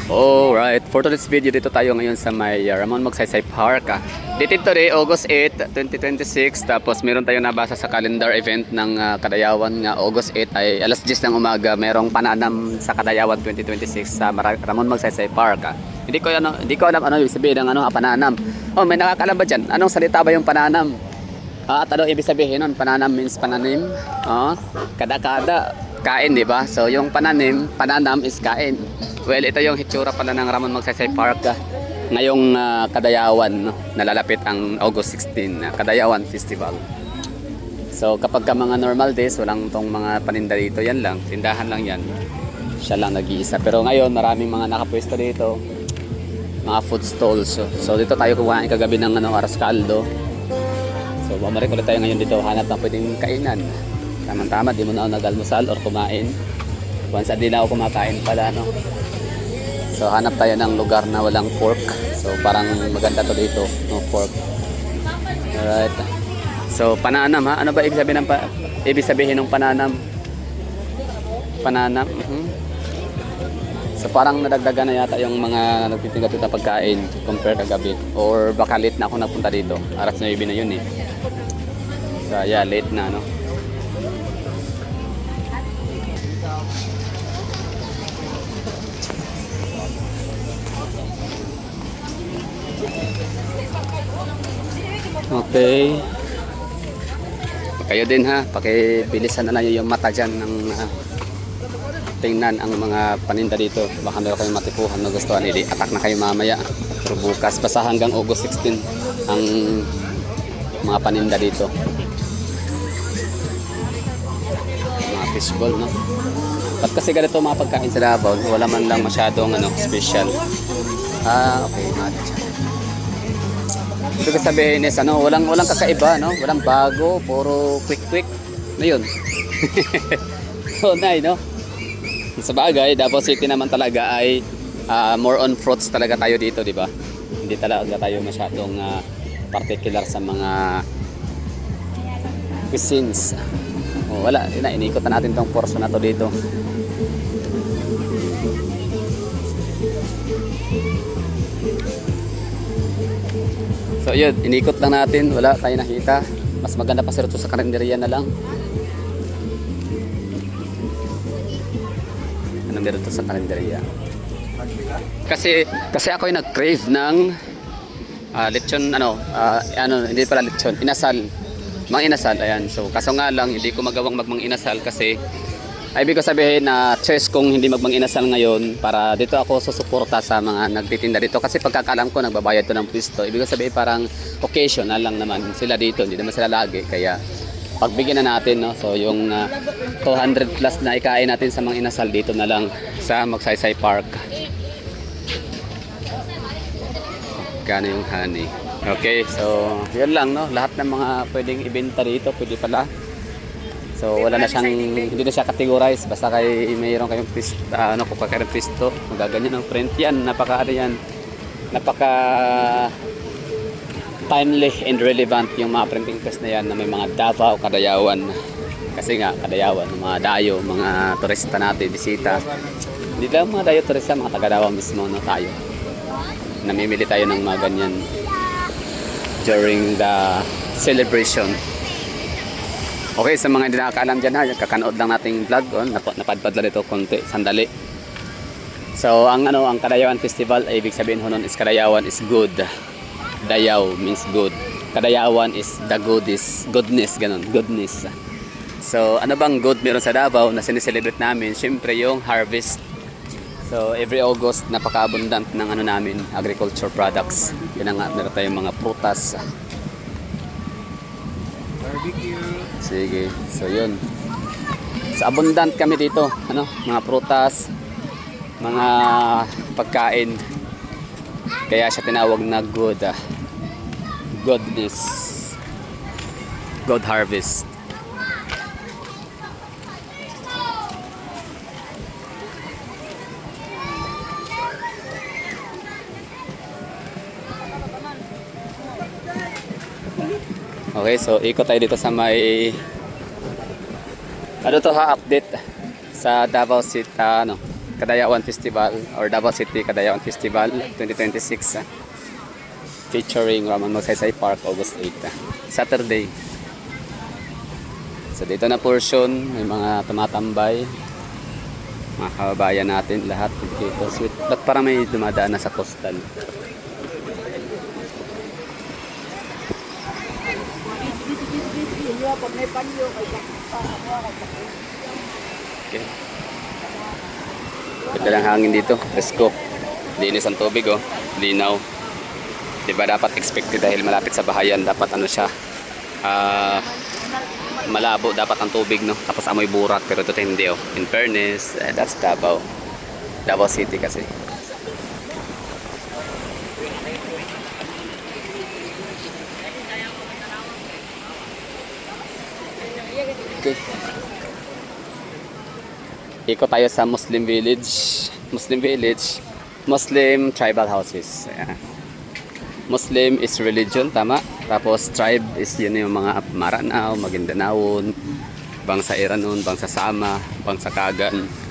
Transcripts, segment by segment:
Alright, for today's video dito tayo ngayon sa may Ramon Magsaysay Park. Dito today, August 8, 2026. Tapos meron tayong nabasa sa calendar event ng Kadayawan nga August 8 ay alas 10 ng umaga. Merong pananam sa Kadayawan 2026 sa Ramon Magsaysay Park. Hindi ko alam ano ibig sabihin ng pananam. Oh, may nakakalam ba dyan? Anong salita ba yung pananam? At ano ibig sabihin nun? Pananam means pananim. Kada-kada, kain, di ba? So yung pananam is kain. Well, ito yung hitsura pala ng Ramon Magsaysay Park ngayong Kadayawan, no? Nalalapit ang August 16, Kadayawan Festival. So kapag ka mga normal days, walang tong mga paninda dito, yan lang, tindahan lang yan. Siya lang nag-iisa. Pero ngayon, maraming mga nakapwesto dito, mga food stalls. So dito tayo kumain kagabi ng aras caldo. So bumalik ulit tayo ngayon dito, hanap ng pwedeng kainan. Tama-tama, di mo na ako nag-almusal or kumain. Once a day na ako kumakain pala, no? So hanap tayo ng lugar na walang pork. So parang maganda to dito, no pork. Alright. So pananam, ha? Ano ba ibig sabihin ng pananam? Pananam. So parang nadagdagan na yata yung mga nagtitinda dito ng pagkain compare kagabi. Or baka late na ako nagpunta dito. Aras 9 na yun eh. So yeah, late na, no? Okay. Kayo din ha, pakibilisan na lang yung mata dyan ng tingnan ang mga paninda dito. Baka meron kayong matipuhan na gusto nila. Attack na kayo mamaya. Pero bukas, basta hanggang August 16 ang mga paninda dito. Mga fishball, no? Ba't kasi ganito mga pagkain sa Davao? Wala man lang masyadong special. Okay, ibig sabihin is walang kakaiba, no? Walang bago, puro quick na yun. So nice, no? Sa bagay, Davao City naman talaga ay more on fruits talaga tayo dito, di ba? Hindi talaga tayo masyadong particular sa mga cuisines. Wala, inikot na natin tong portion na to dito. So yun, inikot lang natin, wala tayo nakita. Mas maganda pa sila sa karinderya na lang. Ano meron to sa karinderya? Kasi ako yung nag-crave ng lechon, hindi pala lechon, inasal. Mang inasal, ayan. So kaso nga lang, hindi ko magawang magmang inasal kasi ibig ko sabihin na choice kung hindi magmang inasal ngayon para dito ako susuporta sa mga nagtitinda dito kasi pagkakalam ko nagbabayad to ng pwesto. Ibig ko sabihin parang occasional lang naman sila dito, hindi naman sila lagi kaya pagbigyan na natin, no? So yung 200 plus na ikain natin sa mga inasal dito na lang sa Magsaysay Park. Gano yung honey. Okay, so yun lang, no? Lahat ng mga pwedeng ibenta dito pwede pala. So wala na siyang, hindi na siya categorize basta mayroon kayong pisto, kung kayong pisto, magaganyan ang print yan, napaka timely and relevant yung mga printing press na yan na may mga Davao, Kadayawan. Kasi nga Kadayawan, mga dayo, mga turista natin, bisita. Hindi lang mga dayo turista, mga taga Davao mismo na tayo. Namimili tayo ng mga ganyan during the celebration. Okay, sa mga hindi nakakaalam dyan ha, kakanood lang nating vlog, napadpad lang ito konti, sandali. So, ang Kadayawan Festival, ay ibig sabihin ho nun is Kadayawan is good. Dayaw means good. Kadayawan is the goodness, ganun, goodness. So, ano bang good meron sa Davao na sineselebrate namin? Siyempre yung harvest. So, every August, napaka-abundant ng namin, agriculture products. Yan nga, meron tayong mga prutas. Barbecue. Sige, so yun. So abundant kami dito, mga prutas, mga pagkain. Kaya siya tinawag na goodness. God harvest. Okay, so ikot tayo dito sa may update sa Davao City, Kadayawan Festival or Davao City Kadayawan Festival 2026. Featuring Ramon Magsaysay Park August 8. Saturday. So dito na portion, may mga tumatambay. Mga kababayan natin lahat dito. Sweet. Ba't parang may dumadaan na sa coastal? Okay. Ganda lang hangin dito. Let's go. Linis ang tubig oh. Linaw. Diba dapat expected dahil malapit sa bahayan. Dapat ano siya. Malabo dapat ang tubig no. Tapos amoy burak. Pero ito hindi oh. In fairness, that's Davao. Davao City kasi. Okay. Ikot tayo sa Muslim village. Muslim tribal houses. Yeah. Muslim is religion, tama? Tapos tribe is yun yung mga Maranao, Maguindanaon, Bangsa Iranon, Bangsa Sama, Bangsa Kagan.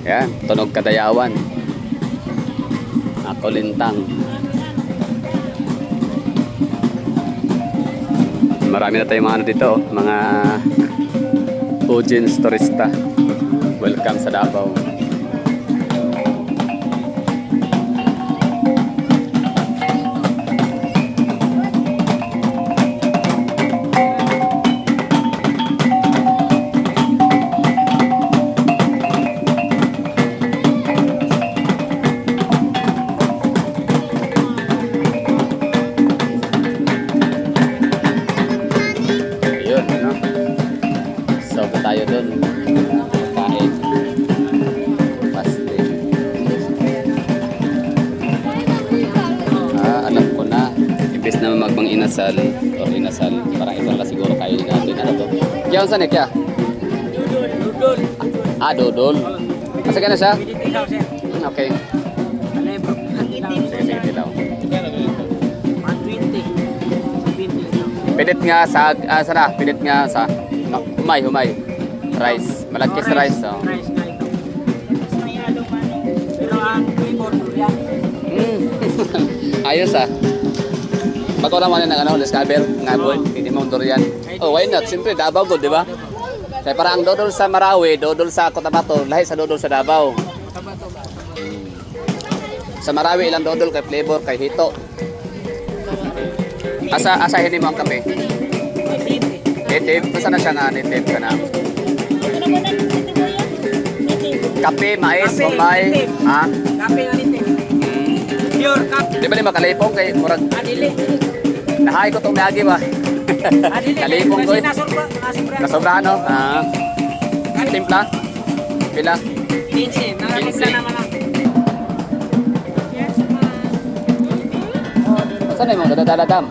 Yan, tunog Kadayawan. Ako Lintang. Marami na tayong mga ano dito, mga audience turista. Welcome sa Davao. Tayo doon kain paste. Alam ko na ibis na magbang inasal or inasal parang ito lang siguro kainin natin ano to yan saan kaya dodol kasi ka na siya okay sige dilaw pilit nga sa sana pilit nga sa humay rice, malagkis rice oh. Rice nga ito. Mas may halong ano. Pero ang flavor durian. Ayos ah. Bago naman ng ano, discover nga boy, hindi mo durian. Oh, why not? Siyempre Davao good, di ba? Kaya parang ang dodol sa Marawi, dodol sa Cotabato, lahi sa dodol sa Davao. Sa Marawi ilang dodol kay flavor kay hito. Asahin mo ang kape. Native, basta na siya nga native ka na. Kape, mais, umay, ha? Kape nga nito. Pure kape. Di ba di makalipong kay murag? Adili. Nahay ko itong nagi ba? Adili. Kalipong ko. Nasobra no? Timpla? Pila? 15. Nakalimpla naman lang. Saan na mo? Dadadam?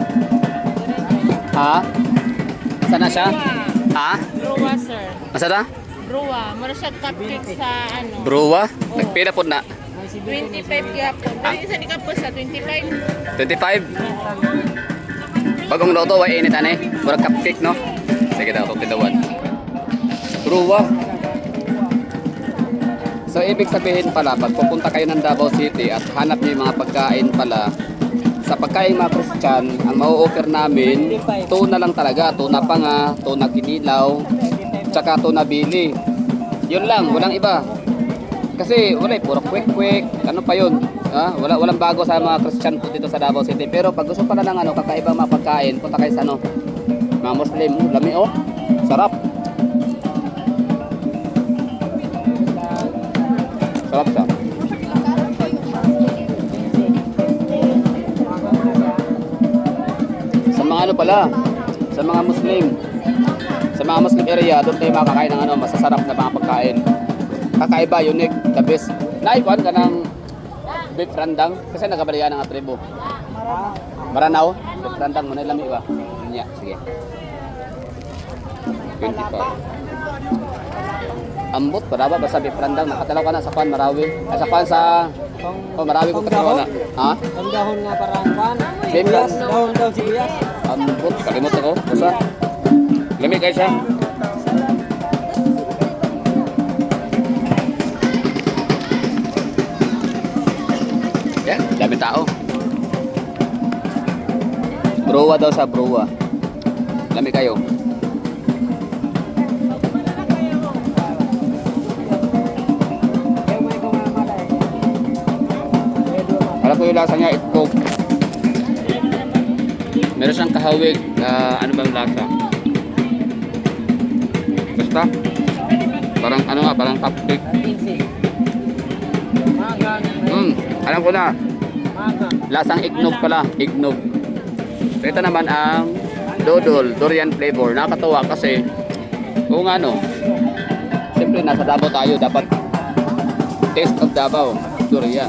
Ha? Saan na siya? Ha? Bruwa, sir. Masa ta? Bruwa. Mura siya cupcake sa ano. Bruwa? Nagpila po na? 25 gapon. Dahil isa di ka po sa 25. 25? Bagong loto, way init ane. Murag cupcake, no? Sige daw, titawan. Bruwa. So, ibig sabihin pala, pag pupunta kayo ng Davao City at hanap niyo yung mga pagkain pala, sa pagkain mga Christian, ang mau-offer namin, tuna lang talaga. Tuna panga, tuna kinilaw, tsaka tuna bili. Yun lang, walang iba. Kasi wala, puro quick. Ano pa yun? Walang bago sa mga Christian food dito sa Davao City. Pero pag gusto pala ng ano, kakaibang mga pagkain, punta kayo sa ano, mga Muslim. Lami oh, sarap. Sarap siya. Sa mga ano pala, sa mga Muslim area, doon tayo makakain ng ano, masasarap na mga pagkain. Kakaiba, unique, the best. Naikuan ka ng beef randang, kasi nagabalian ng atribo. Maranao, beef randang, manay lami ba? Nya, sige. 25. Ambot, paraba ba sabi Prandang, nakatalaw ka na sa Kwan, Marawi. Ay, sa Kwan sa... Oh, Marawi ko katalaw na. Ha? Ang dahon nga parang pan. Sibuyas. Dahon daw sibuyas. Ambot, kalimot ako. Basta. Lamig kayo siya. Yan, dami tao. Browa daw sa browa. Lamig kayo. Alam ko yung lasa niya, itlog. Meron siyang kahawig. Ano bang lasa? Basta. Parang ano nga, parang cupcake. Alam ko na. Lasang ignog pala. Ignog. Ito naman ang dodol, durian flavor. Nakakatuwa kasi kung ano, siyempre nasa Davao tayo, dapat taste of Davao, durian.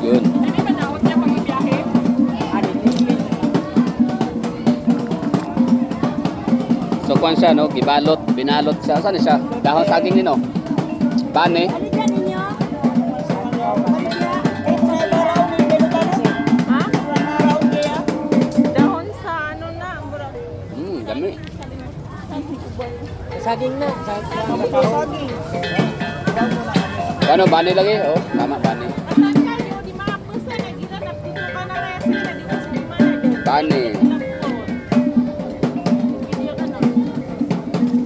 Yun. So kuan siya no, gibalot, binalot siya. Saan siya? Dahon saging nino. Bane. Ha? Dahon sa ano na, murag. Dami. Saging na. Saging. Ano, bane lagi? Oh, tama, bane. Di makapusa na gila na dito ka na resi na dito sa mana. Bane.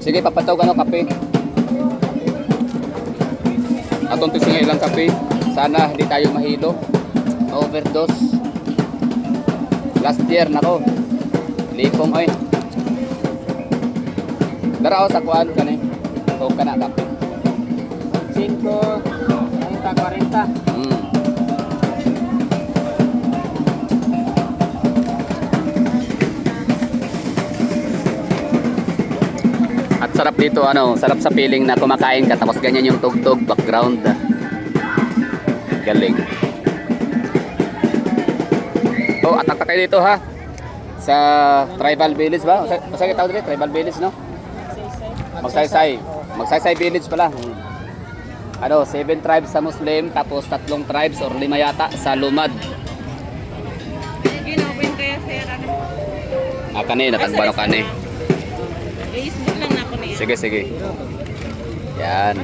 Sige, papataw ka no, kape. Atong tising ilang kape. Sana hindi tayo mahilo. Overdose. Last year, nako. Lipong, oy. Dara sa kuan ka ni. Huwag ka na kape. 5, 40. At sarap dito, ano, sarap sa feeling na kumakain ka tapos ganyan yung tugtog, background. Galing. Oh, atak kayo dito ha. Sa Tribal Village ba? Masakit tawag dito, Tribal Village, no? Magsaysay. Magsaysay Village pala. Ano, 7 tribes sa Muslim, tapos 3 tribes or 5 yata sa Lumad. Ginopen kaya sir. Kani, natagbaro kani. Facebook lang na ako niya. Sige, sige. Yan.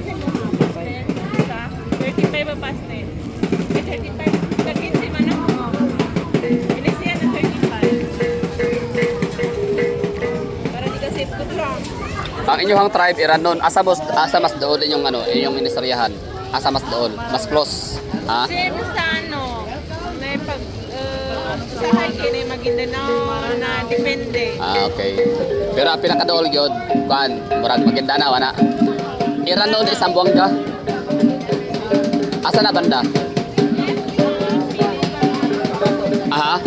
35 ba paste? 35. Kagin si Mano. Ilis yan na 35. Para di ka save ko lang. Ang inyong tribe iranon, asa mas dool inyong ano, inyong inistoryahan. Asa mas dool, mas close. Ha? Same sa ano, may pag sa hiking ay Maguindanao na depende. Okay. Pero ang pinakadool gyud, kan, murag Maguindanao ana. Iranon is Zamboanga. Asa na banda? Aha.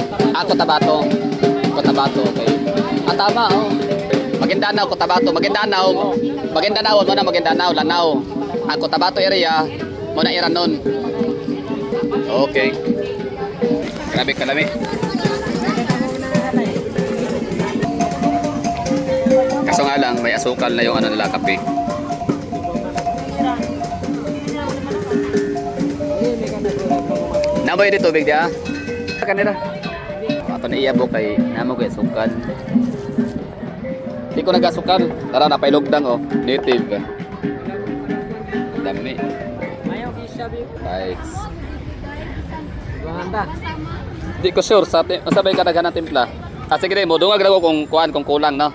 Cotabato. Cotabato, okay. Tama, oh. Maguindanao, Cotabato, Maguindanao mo na Maguindanao, Lanao. Ang Cotabato area mo na Iranon. Okay. Grabe kalami. Kaso nga lang, may asukal na yung ano nila, kape. Namoy dito tubig dia. Kanira. Ato na iyabo kay namo kay asukal. Di ko nagasukal. Tara na pailogdang oh. Native. Dami. Mayo kisabi. Right. Wanda. Di ko sure sa sabay ka ng timpla. Sige rin mo dungag daw kung kung kulang no.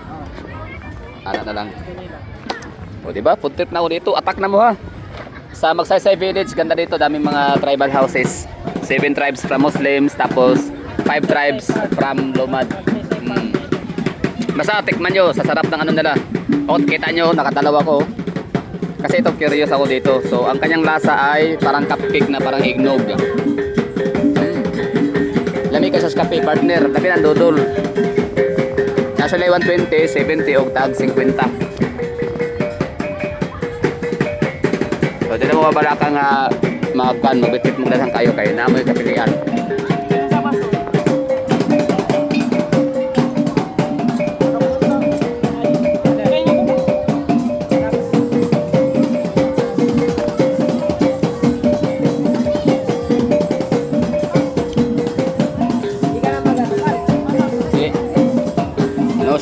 Ana na lang. O di ba? Food trip na ako dito. Attack na mo ha. Sa Magsaysay Village, ganda dito, daming mga tribal houses. 7 tribes from Muslims, tapos 5 tribes from Lumad. Basta tikman nyo, sa sarap ng ano nila. O kita nyo, nakadalawa ko. Kasi ito, curious ako dito. So, ang kanyang lasa ay parang cupcake na parang eggnog. Lamig ka sa kape, partner. Tapi ng dodol. Actually, 120, 70 o tag 50. So, dito mo babala ka nga magbitit mo dalang kayo kayo na mo yung kapilian.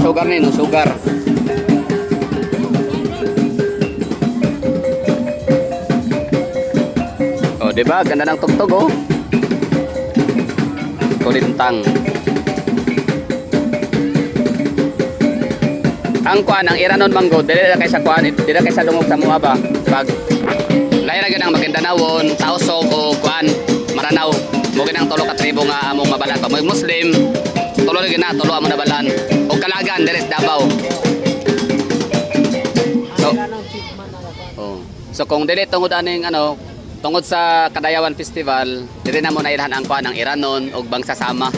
sugar ni, no sugar. Oh, di ba? Ganda ng tugtog, oh. Kulintang. Ang kuan, ang iranon manggo, dili na kay sa kuan, dili na kay sa dungog sa mua ba. Pag lain na ganang Maguindanawon, Tausog o kuan, Maranao. Mo ginang tulo ka tribo nga among mabalan pa. Mo Muslim, tulo na gina, tulo among nabalan. O Kalagan, dili sa Davao. So, oh. So kung dili tungod aning ano, tungod sa Kadayawan Festival, dili na mo na ilhan ang kuan ang iranon og bangsasama.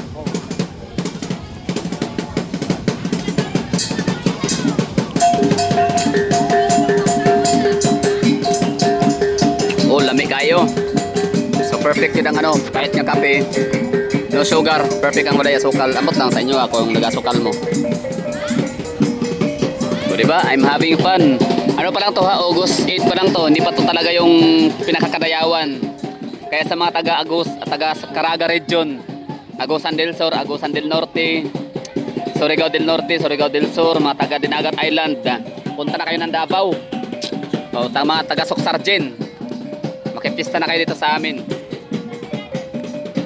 Oh, lami kayo. So perfect yun ang ano, kahit nga kape. No sugar, perfect ang walay asukal. Amot lang sa inyo ako yung nag-asukal mo. So diba, I'm having fun. Ano pa lang to ha, August 8 pa lang to. Hindi pa to talaga yung pinakakadayawan. Kaya sa mga taga-Agus at taga-Caraga region, Agusan del Sur, Agusan del Norte, Surigao del Norte, Surigao del Sur, mga taga-Dinagat Island, punta na kayo ng Davao. O, mga taga-Soksargen, makipista na kayo dito sa amin.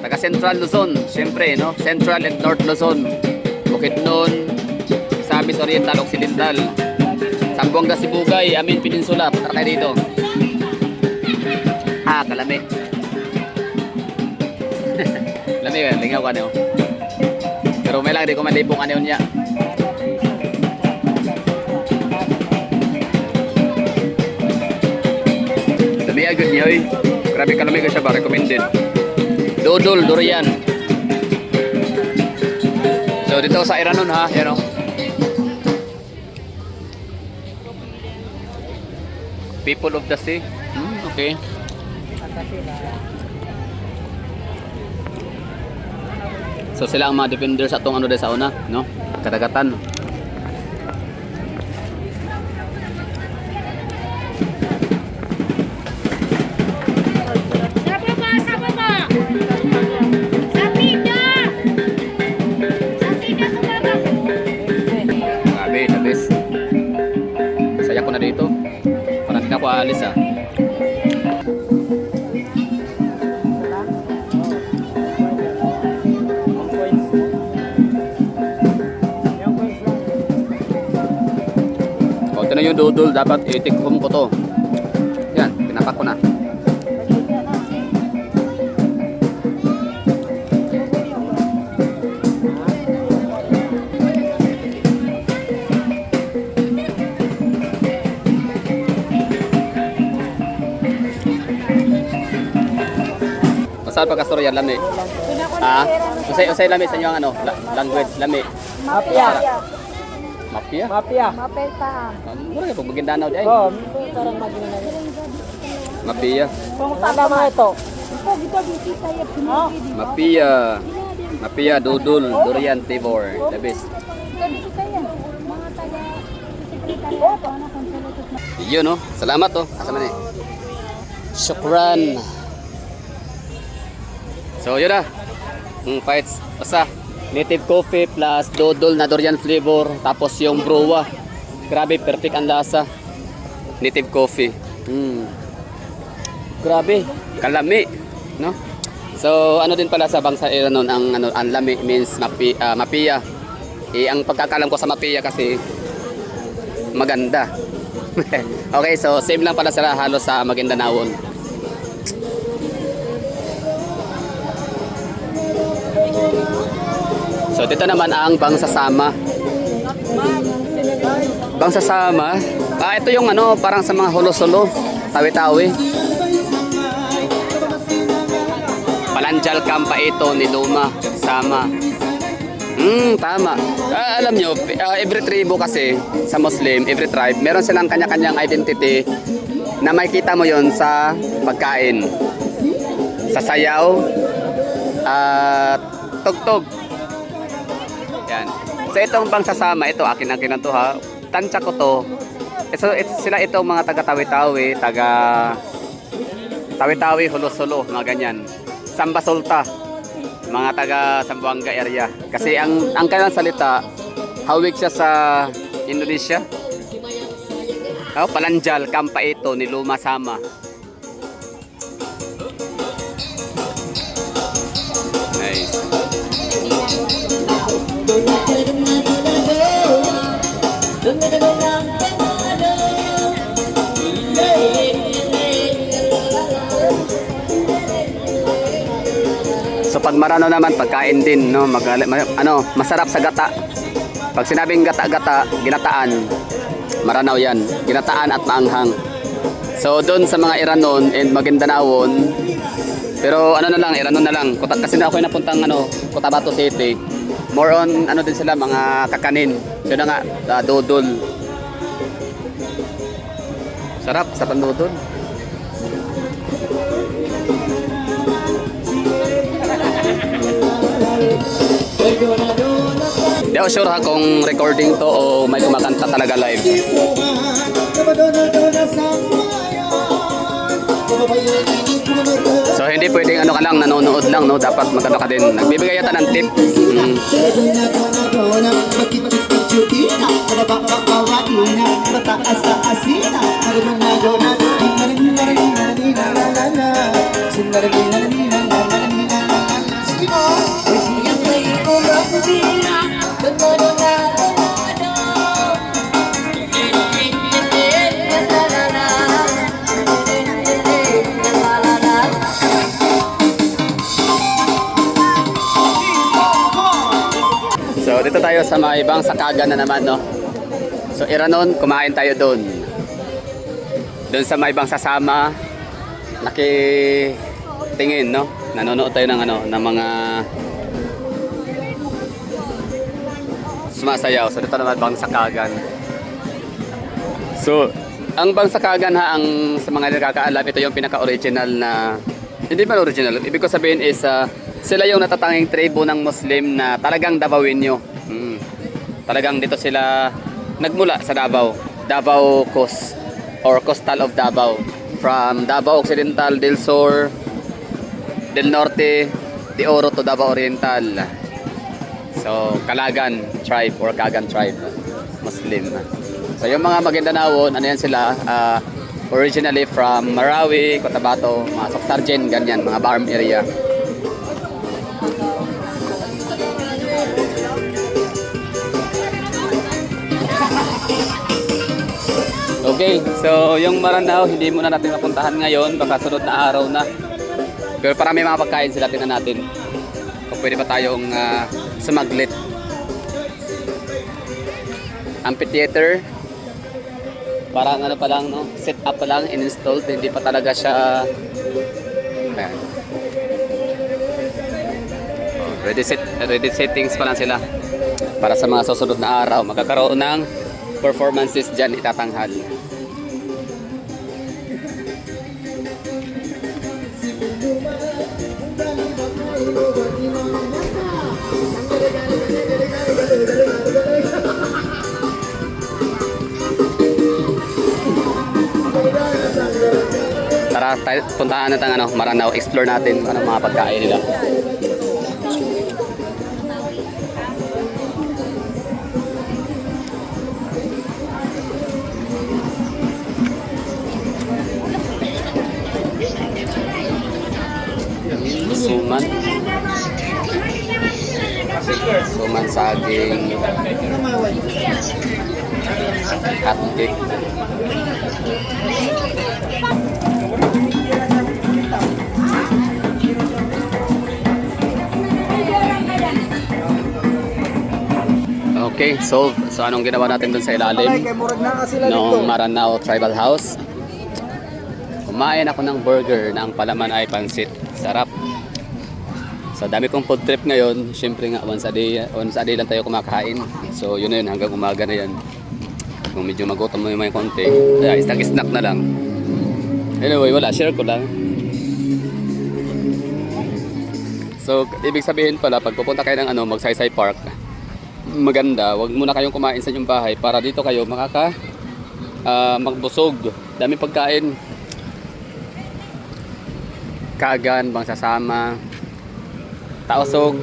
Taga Central Luzon, syempre, no? Central and North Luzon, Bukidnon, Sabis Oriental, Occidental, Sambuanga, Sibugay, Amin Peninsula, punta na kayo dito. Ah, kalami. Lami ka, lingaw ka niyo. Pero may lang, di ko malipong ka niyo niya. Lami agad niya, oy. Grabe kalami ka siya ba, recommended. Dodol, durian. So dito sa Iranon ha, yan o. People of the sea. Okay. So sila ang mga defenders sa atong ano dahil sa una, no? Kadagatan. Grabe, the best. Saya ko na dito. Parang hindi na ako aalis ah. Ito na yung dodol, dapat itikkom ko to. Yan, pinapak ko na. Saan pagkastorya lami? Ah, usay lami sa inyo ang ano, language lami. Mafia. Mafia? Mafia. Mura ka pag Maguindanao di ay. Oh, parang Maguindanao. Mafia. Kung tanda mo ito. Mafia. Mafia, dodol, durian, tibor, the best. Yun no, salamat oh. Asa man eh. Shukran. So yun na. Fights, basta native coffee plus dodol na durian flavor, tapos yung browa. Grabe, perfect ang lasa. Native coffee. Grabe, kalami, no? So ano din pala sa bangsa Iranon ang lami means mapia. Ang pagkakalam ko sa mapia kasi maganda. Okay, so same lang pala sila halos sa Maguindanao. So dito naman ang bangsasama. Bangsasama. Ito yung ano, parang sa mga hulo-sulo, tawi-tawi. Palanjal Kampa ito ni Luma, sama. Tama. Alam nyo, every tribo kasi sa Muslim, every tribe, meron silang kanya-kanyang identity na makikita mo yon sa pagkain, sa sayaw, at tugtog. Yan. So itong bangsasama, ito akin ang kinanto ha. Tansya ko to. So sila itong mga taga Tawi-Tawi, taga Tawi-Tawi, Hulo-Sulo, mga ganyan. Samba Sulta, mga taga Sambuanga area. Kasi ang kanilang salita Hawig siya sa Indonesia. Oh, Palanjal, Kampa ito ni Luma Sama. Nice. So pag Marano naman pagkain din no, masarap sa gata. Pag sinabing gata-gata, ginataan, Maranao yan, ginataan at maanghang. So doon sa mga Iranon and Magindanaon, pero ano na lang, Iranon na lang. Kasi na ako napuntang Cotabato City. More on din sila mga kakanin. So na nga, dodol. Sarap sa pandodol. Di ako sure ha kung recording to o may kumakanta talaga live. So hindi pwedeng ka lang, nanonood lang, no? Dapat magano ka din. Nagbibigay yata ng tip. So dito tayo sa may ibang sakagan na naman, no. So Iranon, kumain tayo doon. Doon sa may ibang sasama, nakitingin, no. Nanonood tayo ng ng mga sumasayaw. So dito naman bang sakagan. So ang bang sakagan ha, ang sa mga nakakaalam, ito yung pinaka-original na, hindi pa original, ibig ko sabihin is sila yung natatanging tribo ng Muslim na talagang Davao-inyo. Talagang dito sila nagmula sa Davao. Davao Coast or Coastal of Davao. From Davao Occidental, Del Sur, Del Norte, De Oro to Davao Oriental. So, Kalagan tribe or Kagan tribe, Muslim. So, yung mga Magindanaon, ano yan sila, originally from Marawi, Cotabato, mga Socsargen, ganyan, mga farm area. Okay, so yung Maranao hindi muna natin mapuntahan ngayon, baka sunod na araw na. Pero para may mga pagkain sila, tingnan natin kung pwede pa tayong sumaglit. Amphitheater, parang pa lang, no? Set up pa lang, in-installed, hindi pa talaga siya. Ayan. Ready settings pa lang sila para sa mga susunod na araw magkakaroon ng performances dyan itatanghal. Tara, puntaan natin Maranao, explore natin anong mga pagkain nila. Suman saging, hotcake. Okay, so anong ginawa natin dun sa ilalim ng Maranao Tribal House? Kumain ako ng burger na ang palaman ay pansit. Sarap. So dami kong food trip ngayon. Siyempre nga once a day lang tayo kumakain. So yun na yun, hanggang umaga na yan. Kung medyo magutom mo yung may konti, snack na lang. Anyway, wala, share ko lang. So ibig sabihin pala, pag pupunta kayo ng Magsaysay Park, maganda, wag muna kayong kumain sa inyong bahay para dito kayo magbusog. Dami pagkain. Kagan, bang sasama, tausog.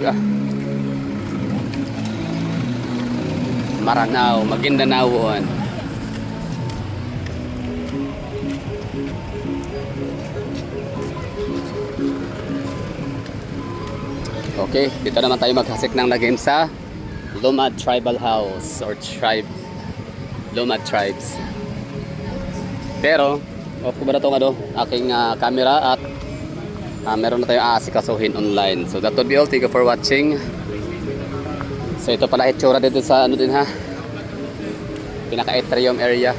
Maranao, Maguindanaon. Okay, dito naman tayo maghasik ng lagim sa Lumad Tribal House or Lumad Tribes. Pero, off ko ba na itong aking camera at meron na tayong aasikasuhin online. So that would be all. Thank you for watching. So ito pala itsura dito sa din ha. Pinaka-atrium area.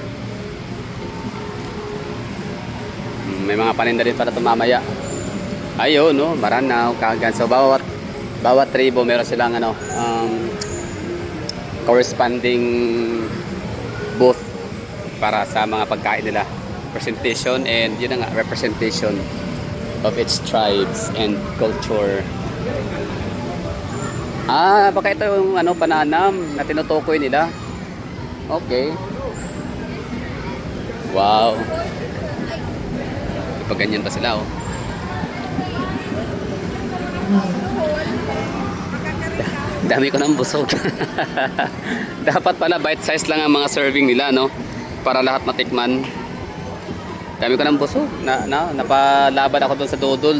May mga paninda din para tumamaya. Ayun no, Maranao, Kagan. So bawat tribo meron silang corresponding booth para sa mga pagkain nila. Presentation and yun nga, representation of its tribes and culture. Baka ito yung pananam na tinutukoy nila. Okay. Wow. Ipa ganyan pa sila oh. Dami ko ng busog. Dapat pala bite size lang ang mga serving nila no, para lahat matikman. Dami ko ng busog. Napalaban ako doon sa dodol.